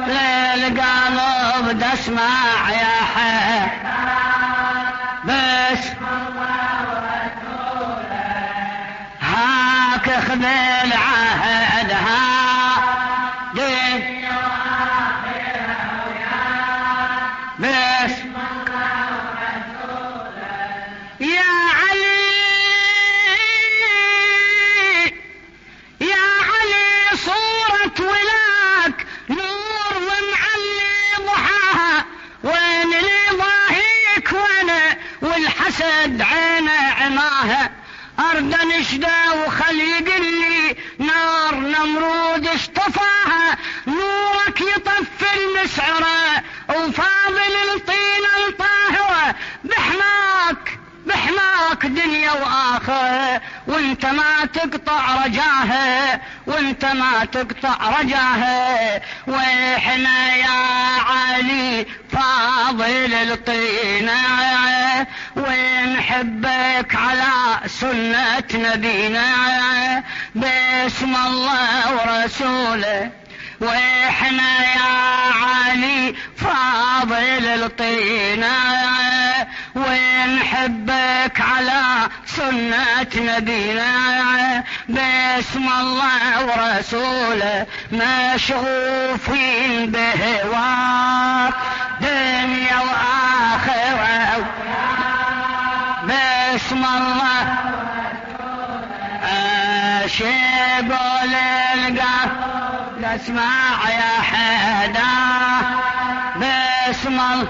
للقلب تسمع يا حيدر باسم الله ورسوله هاك اخذ العهد دين واخره ويا باسم الله ورسوله يا علي يا علي صورة ولاك نور ومعلي ضحاها وين اللي ضاهيك وانا والحسد عينه عماها أرد نشده وخلي يقلي نار نمرود اشطفاها نورك يطفي المسعرة وفاضل الطينة الطاهرة بحماك دنيا وآخرة وانت ما تقطع رجاها وانت ما تقطع رجاها واحنا يا علي فاضل الطينة ونحبك على سنة نبينا باسم الله ورسوله واحنا يا علي فاضل الطينة ونحبك على سنة نبينا باسم الله ورسوله مشغوفين بهواك دنيا وآخرة باسم الله شيقول القلب اسمع يا حيدر باسم الله